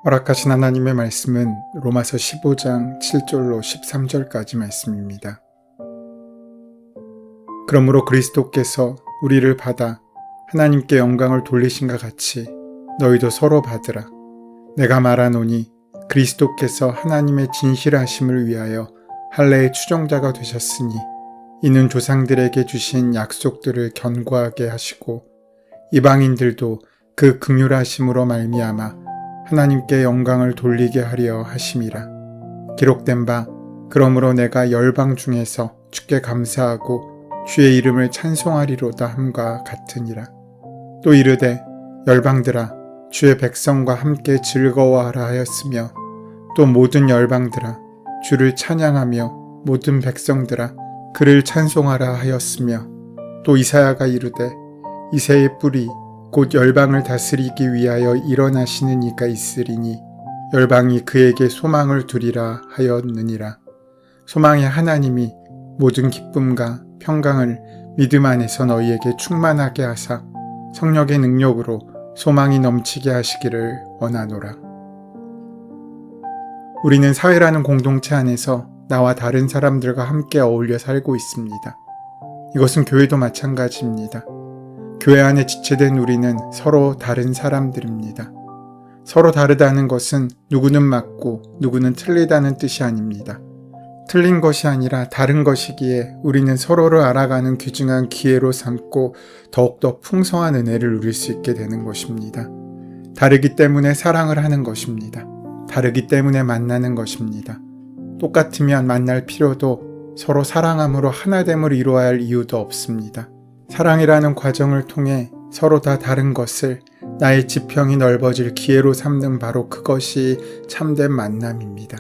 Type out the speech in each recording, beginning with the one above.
허락하신 하나님의 말씀은 로마서 15장 7절로 13절까지 말씀입니다. 그러므로 그리스도께서 우리를 받아 하나님께 영광을 돌리신과 같이 너희도 서로 받으라. 내가 말하노니 그리스도께서 하나님의 진실하심을 위하여 할례의 추종자가 되셨으니 이는 조상들에게 주신 약속들을 견고하게 하시고 이방인들도 그 긍휼하심으로 말미암아 하나님께 영광을 돌리게 하려 하심이라. 기록된 바 그러므로 내가 열방 중에서 주께 감사하고 주의 이름을 찬송하리로다 함과 같으니라. 또 이르되 열방들아 주의 백성과 함께 즐거워하라 하였으며 또 모든 열방들아 주를 찬양하며 모든 백성들아 그를 찬송하라 하였으며 또 이사야가 이르되 이새의 뿌리 곧 열방을 다스리기 위하여 일어나시는 이가 있으리니 열방이 그에게 소망을 두리라 하였느니라. 소망의 하나님이 모든 기쁨과 평강을 믿음 안에서 너희에게 충만하게 하사 성령의 능력으로 소망이 넘치게 하시기를 원하노라. 우리는 사회라는 공동체 안에서 나와 다른 사람들과 함께 어울려 살고 있습니다. 이것은 교회도 마찬가지입니다. 교회 안에 지체된 우리는 서로 다른 사람들입니다. 서로 다르다는 것은 누구는 맞고 누구는 틀리다는 뜻이 아닙니다. 틀린 것이 아니라 다른 것이기에 우리는 서로를 알아가는 귀중한 기회로 삼고 더욱더 풍성한 은혜를 누릴 수 있게 되는 것입니다. 다르기 때문에 사랑을 하는 것입니다. 다르기 때문에 만나는 것입니다. 똑같으면 만날 필요도 서로 사랑함으로 하나됨을 이루어야 할 이유도 없습니다. 사랑이라는 과정을 통해 서로 다 다른 것을 나의 지평이 넓어질 기회로 삼는 바로 그것이 참된 만남입니다.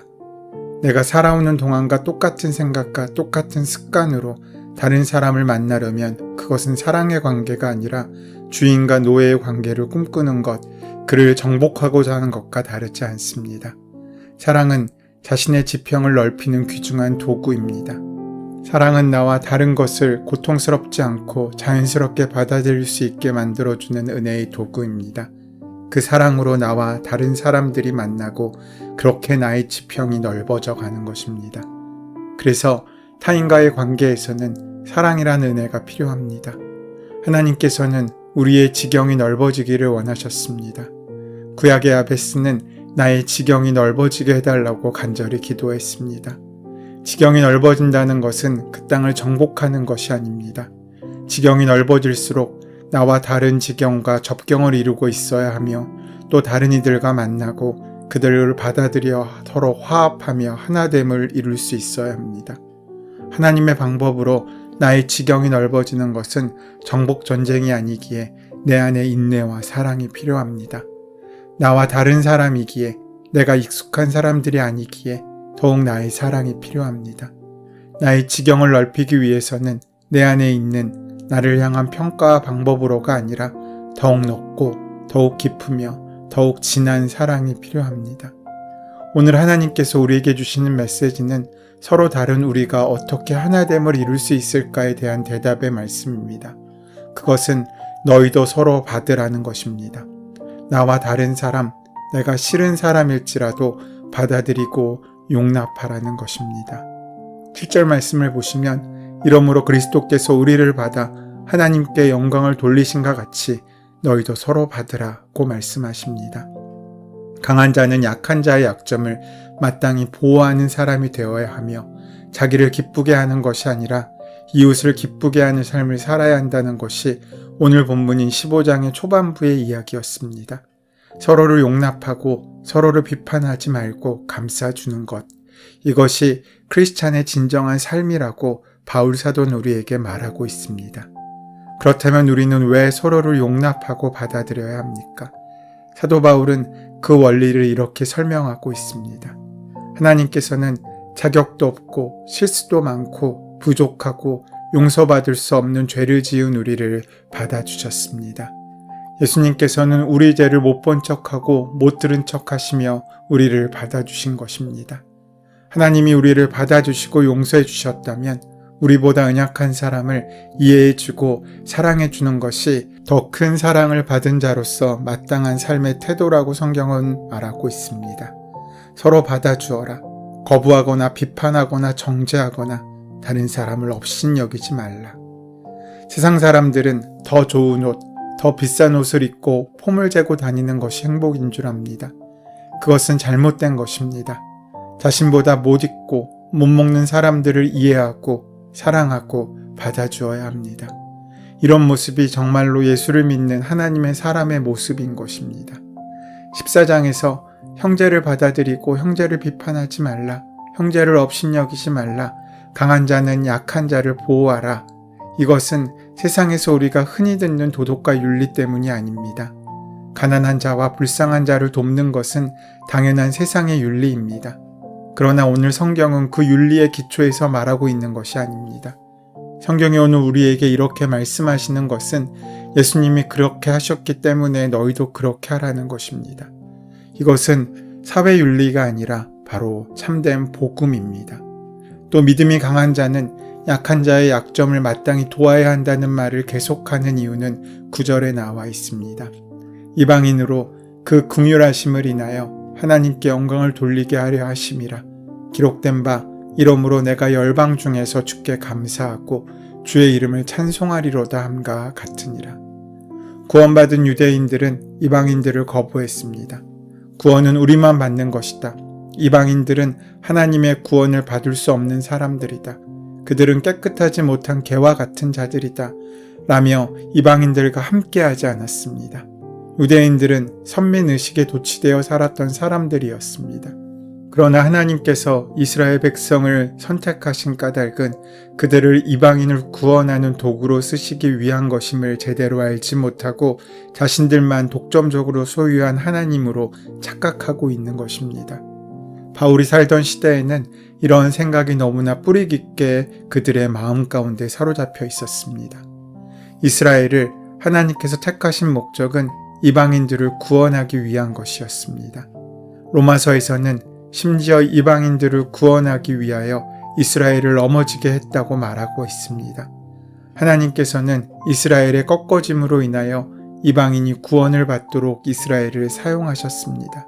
내가 살아오는 동안과 똑같은 생각과 똑같은 습관으로 다른 사람을 만나려면 그것은 사랑의 관계가 아니라 주인과 노예의 관계를 꿈꾸는 것, 그를 정복하고자 하는 것과 다르지 않습니다. 사랑은 자신의 지평을 넓히는 귀중한 도구입니다. 사랑은 나와 다른 것을 고통스럽지 않고 자연스럽게 받아들일 수 있게 만들어주는 은혜의 도구입니다. 그 사랑으로 나와 다른 사람들이 만나고 그렇게 나의 지평이 넓어져 가는 것입니다. 그래서 타인과의 관계에서는 사랑이라는 은혜가 필요합니다. 하나님께서는 우리의 지경이 넓어지기를 원하셨습니다. 구약의 야베스는 나의 지경이 넓어지게 해달라고 간절히 기도했습니다. 지경이 넓어진다는 것은 그 땅을 정복하는 것이 아닙니다. 지경이 넓어질수록 나와 다른 지경과 접경을 이루고 있어야 하며 또 다른 이들과 만나고 그들을 받아들여 서로 화합하며 하나됨을 이룰 수 있어야 합니다. 하나님의 방법으로 나의 지경이 넓어지는 것은 정복 전쟁이 아니기에 내 안에 인내와 사랑이 필요합니다. 나와 다른 사람이기에 내가 익숙한 사람들이 아니기에 더욱 나의 사랑이 필요합니다. 나의 지경을 넓히기 위해서는 내 안에 있는 나를 향한 평가와 방법으로가 아니라 더욱 넓고 더욱 깊으며 더욱 진한 사랑이 필요합니다. 오늘 하나님께서 우리에게 주시는 메시지는 서로 다른 우리가 어떻게 하나됨을 이룰 수 있을까에 대한 대답의 말씀입니다. 그것은 너희도 서로 받으라는 것입니다. 나와 다른 사람, 내가 싫은 사람일지라도 받아들이고 용납하라는 것입니다. 7절 말씀을 보시면 이러므로 그리스도께서 우리를 받아 하나님께 영광을 돌리신과 같이 너희도 서로 받으라고 말씀하십니다. 강한 자는 약한 자의 약점을 마땅히 보호하는 사람이 되어야 하며 자기를 기쁘게 하는 것이 아니라 이웃을 기쁘게 하는 삶을 살아야 한다는 것이 오늘 본문인 15장의 초반부의 이야기였습니다. 서로를 용납하고 서로를 비판하지 말고 감싸주는 것. 이것이 크리스찬의 진정한 삶이라고 바울 사도는 우리에게 말하고 있습니다. 그렇다면 우리는 왜 서로를 용납하고 받아들여야 합니까? 사도 바울은 그 원리를 이렇게 설명하고 있습니다. 하나님께서는 자격도 없고 실수도 많고 부족하고 용서받을 수 없는 죄를 지은 우리를 받아주셨습니다. 예수님께서는 우리 죄를 못 본 척하고 못 들은 척하시며 우리를 받아주신 것입니다. 하나님이 우리를 받아주시고 용서해 주셨다면 우리보다 연약한 사람을 이해해주고 사랑해주는 것이 더 큰 사랑을 받은 자로서 마땅한 삶의 태도라고 성경은 말하고 있습니다. 서로 받아주어라. 거부하거나 비판하거나 정죄하거나 다른 사람을 업신여기지 말라. 세상 사람들은 더 좋은 옷, 더 비싼 옷을 입고 폼을 재고 다니는 것이 행복인 줄 압니다. 그것은 잘못된 것입니다. 자신보다 못 입고 못 먹는 사람들을 이해하고 사랑하고 받아주어야 합니다. 이런 모습이 정말로 예수를 믿는 하나님의 사람의 모습인 것입니다. 14장에서 형제를 받아들이고 형제를 비판하지 말라, 형제를 업신여기지 말라, 강한 자는 약한 자를 보호하라. 이것은 세상에서 우리가 흔히 듣는 도덕과 윤리 때문이 아닙니다. 가난한 자와 불쌍한 자를 돕는 것은 당연한 세상의 윤리입니다. 그러나 오늘 성경은 그 윤리의 기초에서 말하고 있는 것이 아닙니다. 성경이 오늘 우리에게 이렇게 말씀하시는 것은 예수님이 그렇게 하셨기 때문에 너희도 그렇게 하라는 것입니다. 이것은 사회윤리가 아니라 바로 참된 복음입니다. 또 믿음이 강한 자는 약한 자의 약점을 마땅히 도와야 한다는 말을 계속하는 이유는 9절에 나와 있습니다. 이방인으로 그 긍휼하심을 인하여 하나님께 영광을 돌리게 하려 하심이라. 기록된 바 이러므로 내가 열방 중에서 주께 감사하고 주의 이름을 찬송하리로다 함과 같으니라. 구원받은 유대인들은 이방인들을 거부했습니다. 구원은 우리만 받는 것이다. 이방인들은 하나님의 구원을 받을 수 없는 사람들이다. 그들은 깨끗하지 못한 개와 같은 자들이다. 라며 이방인들과 함께하지 않았습니다. 유대인들은 선민의식에 도취되어 살았던 사람들이었습니다. 그러나 하나님께서 이스라엘 백성을 선택하신 까닭은 그들을 이방인을 구원하는 도구로 쓰시기 위한 것임을 제대로 알지 못하고 자신들만 독점적으로 소유한 하나님으로 착각하고 있는 것입니다. 바울이 살던 시대에는 이런 생각이 너무나 뿌리 깊게 그들의 마음 가운데 사로잡혀 있었습니다. 이스라엘을 하나님께서 택하신 목적은 이방인들을 구원하기 위한 것이었습니다. 로마서에서는 심지어 이방인들을 구원하기 위하여 이스라엘을 넘어지게 했다고 말하고 있습니다. 하나님께서는 이스라엘의 꺾어짐으로 인하여 이방인이 구원을 받도록 이스라엘을 사용하셨습니다.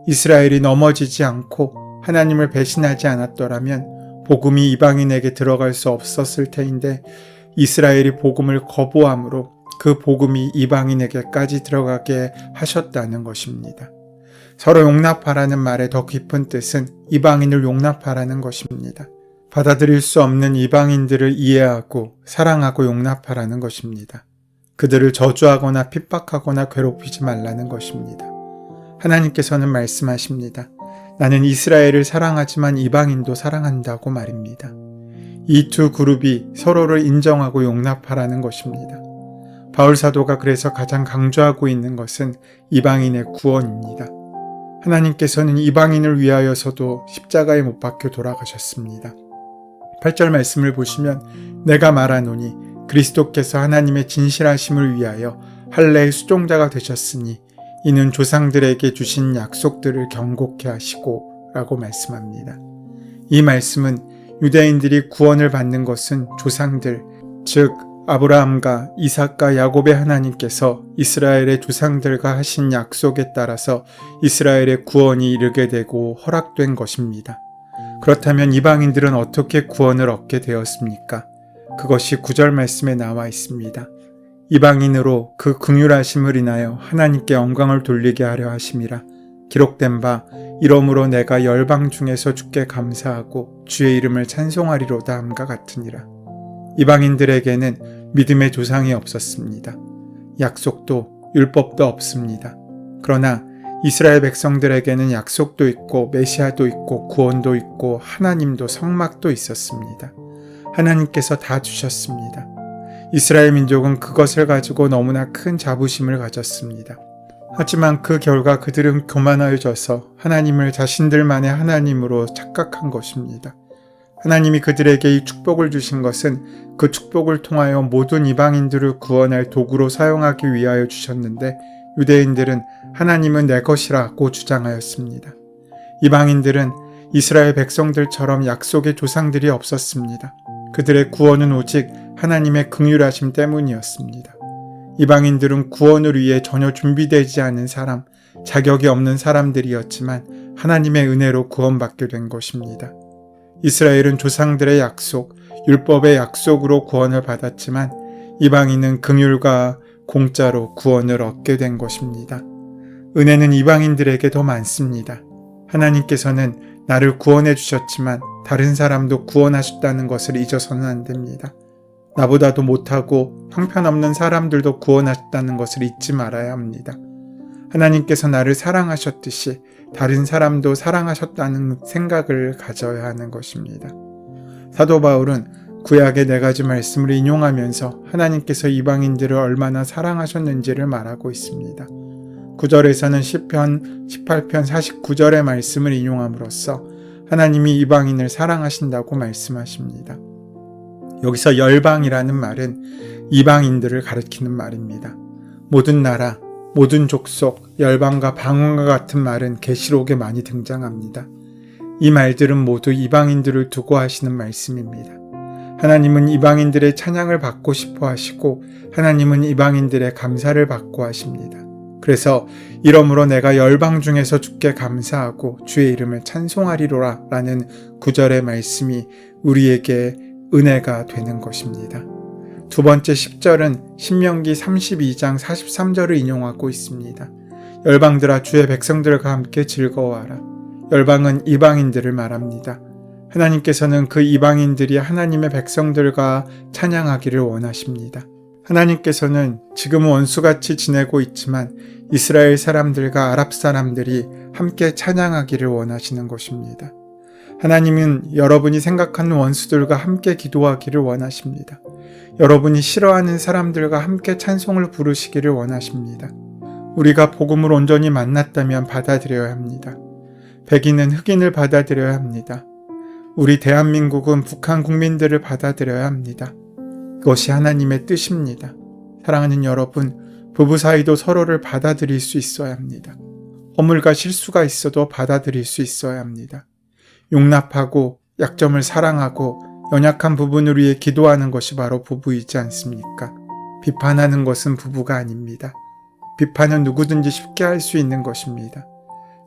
이스라엘이 넘어지지 않고 하나님을 배신하지 않았더라면 복음이 이방인에게 들어갈 수 없었을 터인데 이스라엘이 복음을 거부함으로 그 복음이 이방인에게까지 들어가게 하셨다는 것입니다. 서로 용납하라는 말의 더 깊은 뜻은 이방인을 용납하라는 것입니다. 받아들일 수 없는 이방인들을 이해하고 사랑하고 용납하라는 것입니다. 그들을 저주하거나 핍박하거나 괴롭히지 말라는 것입니다. 하나님께서는 말씀하십니다. 나는 이스라엘을 사랑하지만 이방인도 사랑한다고 말입니다. 이 두 그룹이 서로를 인정하고 용납하라는 것입니다. 바울 사도가 그래서 가장 강조하고 있는 것은 이방인의 구원입니다. 하나님께서는 이방인을 위하여서도 십자가에 못 박혀 돌아가셨습니다. 8절 말씀을 보시면 내가 말하노니 그리스도께서 하나님의 진실하심을 위하여 할례의 수종자가 되셨으니 이는 조상들에게 주신 약속들을 경고케 하시고 라고 말씀합니다. 이 말씀은 유대인들이 구원을 받는 것은 조상들, 즉 아브라함과 이삭과 야곱의 하나님께서 이스라엘의 조상들과 하신 약속에 따라서 이스라엘의 구원이 이르게 되고 허락된 것입니다. 그렇다면 이방인들은 어떻게 구원을 얻게 되었습니까? 그것이 9절 말씀에 나와 있습니다. 이방인으로 그 긍휼하심을 인하여 하나님께 영광을 돌리게 하려 하심이라. 기록된 바 이러므로 내가 열방 중에서 주께 감사하고 주의 이름을 찬송하리로다 함과 같으니라. 이방인들에게는 믿음의 조상이 없었습니다. 약속도 율법도 없습니다. 그러나 이스라엘 백성들에게는 약속도 있고 메시아도 있고 구원도 있고 하나님도 성막도 있었습니다. 하나님께서 다 주셨습니다. 이스라엘 민족은 그것을 가지고 너무나 큰 자부심을 가졌습니다. 하지만 그 결과 그들은 교만하여져서 하나님을 자신들만의 하나님으로 착각한 것입니다. 하나님이 그들에게 이 축복을 주신 것은 그 축복을 통하여 모든 이방인들을 구원할 도구로 사용하기 위하여 주셨는데 유대인들은 하나님은 내 것이라고 주장하였습니다. 이방인들은 이스라엘 백성들처럼 약속의 조상들이 없었습니다. 그들의 구원은 오직 하나님의 긍휼하심 때문이었습니다. 이방인들은 구원을 위해 전혀 준비되지 않은 사람, 자격이 없는 사람들이었지만 하나님의 은혜로 구원받게 된 것입니다. 이스라엘은 조상들의 약속, 율법의 약속으로 구원을 받았지만 이방인은 긍휼과 공짜로 구원을 얻게 된 것입니다. 은혜는 이방인들에게 더 많습니다. 하나님께서는 나를 구원해 주셨지만 다른 사람도 구원하셨다는 것을 잊어서는 안 됩니다. 나보다도 못하고 형편없는 사람들도 구원하셨다는 것을 잊지 말아야 합니다. 하나님께서 나를 사랑하셨듯이 다른 사람도 사랑하셨다는 생각을 가져야 하는 것입니다. 사도 바울은 구약의 4가지 말씀을 인용하면서 하나님께서 이방인들을 얼마나 사랑하셨는지를 말하고 있습니다. 9절에서는 시편 18편 49절의 말씀을 인용함으로써 하나님이 이방인을 사랑하신다고 말씀하십니다. 여기서 열방이라는 말은 이방인들을 가리키는 말입니다. 모든 나라, 모든 족속, 열방과 방언과 같은 말은 계시록에 많이 등장합니다. 이 말들은 모두 이방인들을 두고 하시는 말씀입니다. 하나님은 이방인들의 찬양을 받고 싶어 하시고 하나님은 이방인들의 감사를 받고 하십니다. 그래서 이러므로 내가 열방 중에서 주께 감사하고 주의 이름을 찬송하리로라 라는 9절의 말씀이 우리에게 은혜가 되는 것입니다. 두 번째 10절은 신명기 32장 43절을 인용하고 있습니다. 열방들아 주의 백성들과 함께 즐거워하라. 열방은 이방인들을 말합니다. 하나님께서는 그 이방인들이 하나님의 백성들과 찬양하기를 원하십니다. 하나님께서는 지금은 원수같이 지내고 있지만 이스라엘 사람들과 아랍 사람들이 함께 찬양하기를 원하시는 것입니다. 하나님은 여러분이 생각하는 원수들과 함께 기도하기를 원하십니다. 여러분이 싫어하는 사람들과 함께 찬송을 부르시기를 원하십니다. 우리가 복음을 온전히 만났다면 받아들여야 합니다. 백인은 흑인을 받아들여야 합니다. 우리 대한민국은 북한 국민들을 받아들여야 합니다. 그것이 하나님의 뜻입니다. 사랑하는 여러분, 부부 사이도 서로를 받아들일 수 있어야 합니다. 허물과 실수가 있어도 받아들일 수 있어야 합니다. 용납하고 약점을 사랑하고 연약한 부분을 위해 기도하는 것이 바로 부부이지 않습니까? 비판하는 것은 부부가 아닙니다. 비판은 누구든지 쉽게 할 수 있는 것입니다.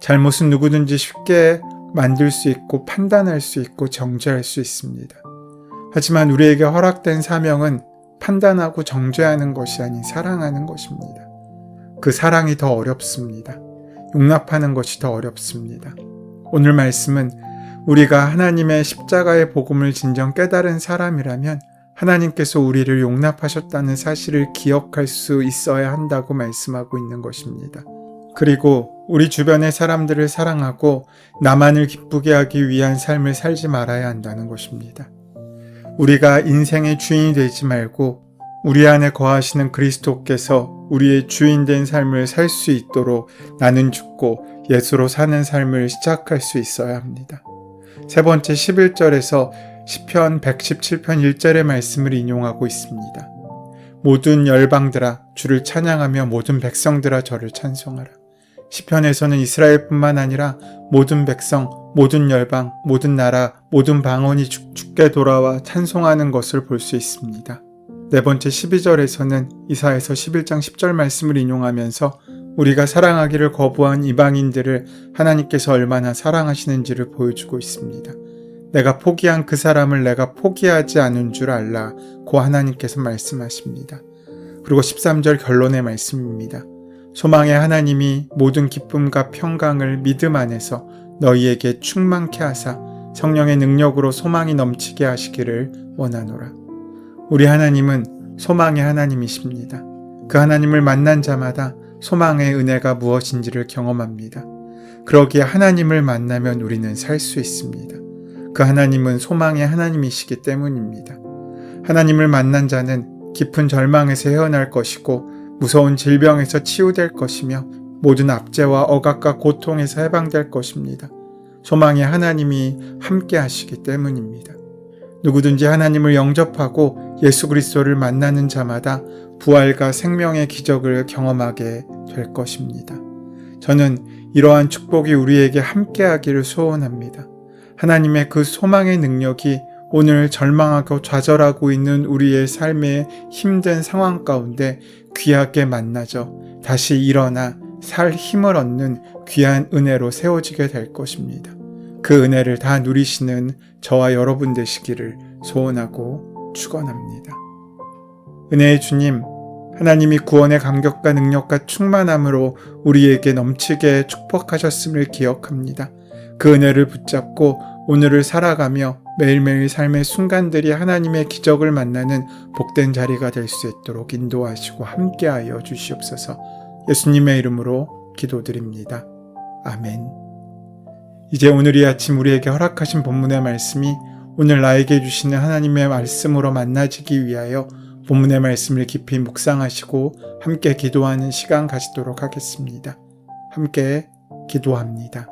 잘못은 누구든지 쉽게 만들 수 있고 판단할 수 있고 정죄할 수 있습니다. 하지만 우리에게 허락된 사명은 판단하고 정죄하는 것이 아닌 사랑하는 것입니다. 그 사랑이 더 어렵습니다. 용납하는 것이 더 어렵습니다. 오늘 말씀은 우리가 하나님의 십자가의 복음을 진정 깨달은 사람이라면 하나님께서 우리를 용납하셨다는 사실을 기억할 수 있어야 한다고 말씀하고 있는 것입니다. 그리고 우리 주변의 사람들을 사랑하고 나만을 기쁘게 하기 위한 삶을 살지 말아야 한다는 것입니다. 우리가 인생의 주인이 되지 말고 우리 안에 거하시는 그리스도께서 우리의 주인 된 삶을 살 수 있도록 나는 죽고 예수로 사는 삶을 시작할 수 있어야 합니다. 세 번째 11절에서 시편 117편 1절의 말씀을 인용하고 있습니다. 모든 열방들아 주를 찬양하며 모든 백성들아 저를 찬송하라. 시편에서는 이스라엘뿐만 아니라 모든 백성, 모든 열방, 모든 나라, 모든 방언이 주께 돌아와 찬송하는 것을 볼 수 있습니다. 네 번째 12절에서는 이사야서 11장 10절 말씀을 인용하면서 우리가 사랑하기를 거부한 이방인들을 하나님께서 얼마나 사랑하시는지를 보여주고 있습니다. 내가 포기한 그 사람을 내가 포기하지 않은 줄 알라 고 하나님께서 말씀하십니다. 그리고 13절 결론의 말씀입니다. 소망의 하나님이 모든 기쁨과 평강을 믿음 안에서 너희에게 충만케 하사 성령의 능력으로 소망이 넘치게 하시기를 원하노라. 우리 하나님은 소망의 하나님이십니다. 그 하나님을 만난 자마다 소망의 은혜가 무엇인지를 경험합니다. 그러기에 하나님을 만나면 우리는 살 수 있습니다. 그 하나님은 소망의 하나님이시기 때문입니다. 하나님을 만난 자는 깊은 절망에서 헤어날 것이고 무서운 질병에서 치유될 것이며 모든 압제와 억압과 고통에서 해방될 것입니다. 소망의 하나님이 함께 하시기 때문입니다. 누구든지 하나님을 영접하고 예수 그리스도를 만나는 자마다 부활과 생명의 기적을 경험하게 될 것입니다. 저는 이러한 축복이 우리에게 함께하기를 소원합니다. 하나님의 그 소망의 능력이 오늘 절망하고 좌절하고 있는 우리의 삶의 힘든 상황 가운데 귀하게 만나져 다시 일어나 살 힘을 얻는 귀한 은혜로 세워지게 될 것입니다. 그 은혜를 다 누리시는 저와 여러분 되시기를 소원하고 축원합니다. 은혜의 주님, 하나님이 구원의 감격과 능력과 충만함으로 우리에게 넘치게 축복하셨음을 기억합니다. 그 은혜를 붙잡고 오늘을 살아가며 매일매일 삶의 순간들이 하나님의 기적을 만나는 복된 자리가 될 수 있도록 인도하시고 함께하여 주시옵소서. 예수님의 이름으로 기도드립니다. 아멘. 이제 오늘 이 아침 우리에게 허락하신 본문의 말씀이 오늘 나에게 주시는 하나님의 말씀으로 만나지기 위하여 본문의 말씀을 깊이 묵상하시고 함께 기도하는 시간 가지도록 하겠습니다. 함께 기도합니다.